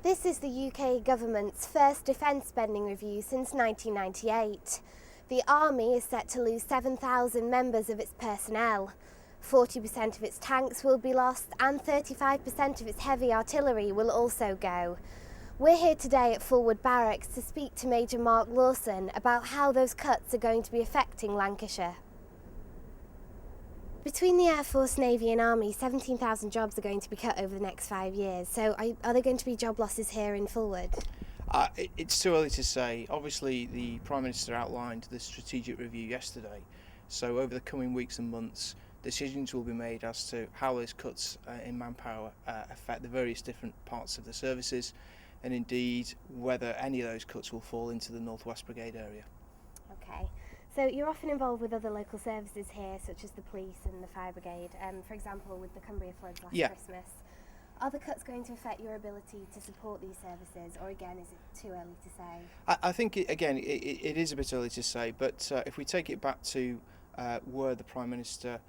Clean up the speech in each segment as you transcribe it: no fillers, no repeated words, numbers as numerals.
This is the UK government's first defence spending review since 1998. The army is set to lose 7,000 members of its personnel. 40% of its tanks will be lost and 35% of its heavy artillery will also go. We're here today at Fulwood Barracks to speak to Major Mark Lawson about how those cuts are going to be affecting Lancashire. Between the Air Force, Navy and Army, 17,000 jobs are going to be cut over the next 5 years. So are there going to be job losses here in Fulwood? It's too early to say. Obviously, the Prime Minister outlined the strategic review yesterday. So over the coming weeks and months, decisions will be made as to how those cuts in manpower affect the various different parts of the services, and indeed whether any of those cuts will fall into the North West Brigade area. Okay. So you're often involved with other local services here, such as the police and the fire brigade, for example with the Cumbria floods last Christmas. Are the cuts going to affect your ability to support these services, or again is it too early to say? I think it is a bit early to say, but if we take it back to where the Prime Minister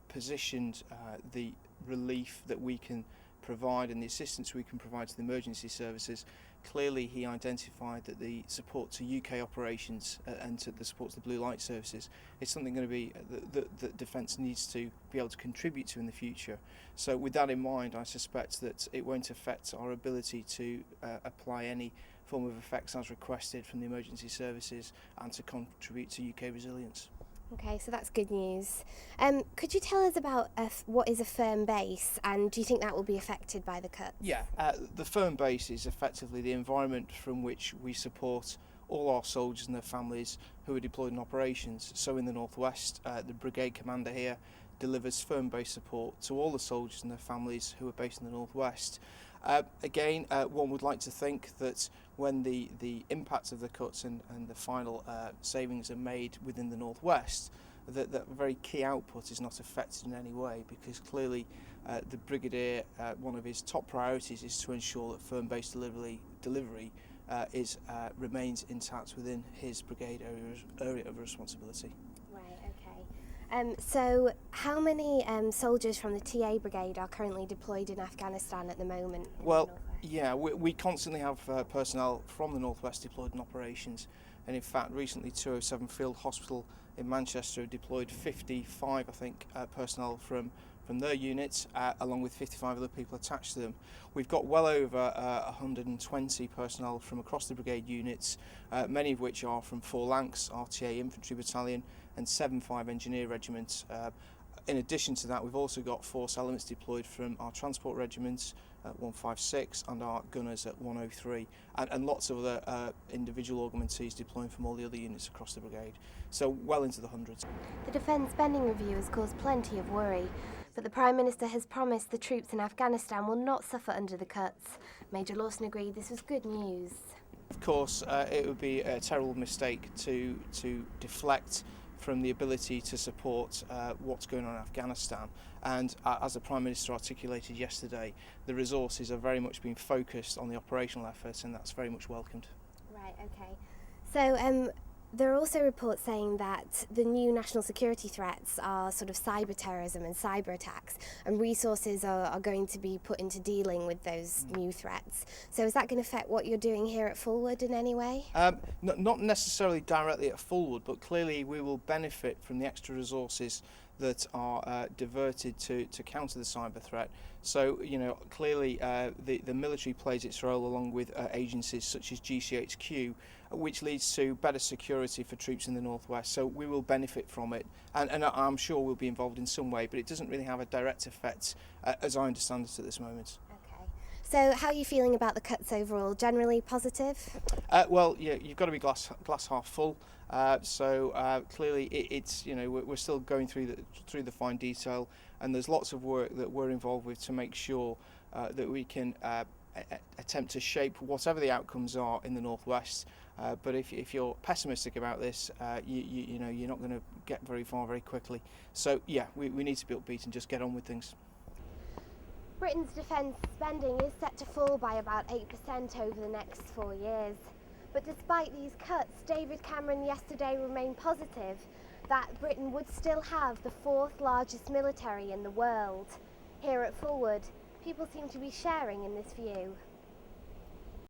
positioned the relief that we can provide and the assistance we can provide to the emergency services, clearly he identified that the support to UK operations and to the support to the blue light services is something going to be that Defence needs to be able to contribute to in the future. So with that in mind, I suspect that it won't affect our ability to apply any form of effects as requested from the emergency services and to contribute to UK resilience. Okay, so that's good news. Could you tell us about what is a firm base, and do you think that will be affected by the cuts? Yeah, the firm base is effectively the environment from which we support all our soldiers and their families who are deployed in operations. So in the North West, the brigade commander here delivers firm base support to all the soldiers and their families who are based in the North West. Again, one would like to think that when the impact of the cuts and the final savings are made within the North West, that very key output is not affected in any way, because clearly the Brigadier, one of his top priorities is to ensure that firm base delivery remains intact within his brigade area of responsibility. So how many soldiers from the TA Brigade are currently deployed in Afghanistan at the moment? Well, yeah, we constantly have personnel from the North West deployed in operations, and in fact recently 207 Field Hospital in Manchester deployed 55, I think, personnel from their units, along with 55 other people attached to them. We've got well over 120 personnel from across the brigade units, many of which are from 4 Lancs, our TA Infantry Battalion, and 7-5 Engineer Regiments. In addition to that, we've also got force elements deployed from our transport regiments at 156 and our gunners at 103, and lots of other individual augmentees deploying from all the other units across the brigade. So well into the hundreds. The defence spending review has caused plenty of worry, but the Prime Minister has promised the troops in Afghanistan will not suffer under the cuts. Major Lawson agreed this was good news. Of course, it would be a terrible mistake to deflect from the ability to support what's going on in Afghanistan, and as the Prime Minister articulated yesterday, the resources are very much being focused on the operational efforts, and that's very much welcomed. Right, okay. So there are also reports saying that the new national security threats are sort of cyber terrorism and cyber attacks, and resources are going to be put into dealing with those new threats. So is that going to affect what you're doing here at Fulwood in any way? Not necessarily directly at Fulwood, but clearly we will benefit from the extra resources that are diverted to counter the cyber threat. So, you know, clearly the military plays its role along with agencies such as GCHQ, which leads to better security for troops in the North West. So we will benefit from it, and I'm sure we'll be involved in some way, but it doesn't really have a direct effect as I understand it at this moment. So how are you feeling about the cuts overall? Generally positive? Well, yeah, you've got to be glass half full. So clearly, it's, you know, we're still going through the fine detail, and there's lots of work that we're involved with to make sure that we can attempt to shape whatever the outcomes are in the North West. But if you're pessimistic about this, you know, you're not going to get very far very quickly. So yeah, we need to be upbeat and just get on with things. Britain's defence spending is set to fall by about 8% over the next 4 years. But despite these cuts, David Cameron yesterday remained positive that Britain would still have the 4th largest military in the world. Here at Fulwood, people seem to be sharing in this view.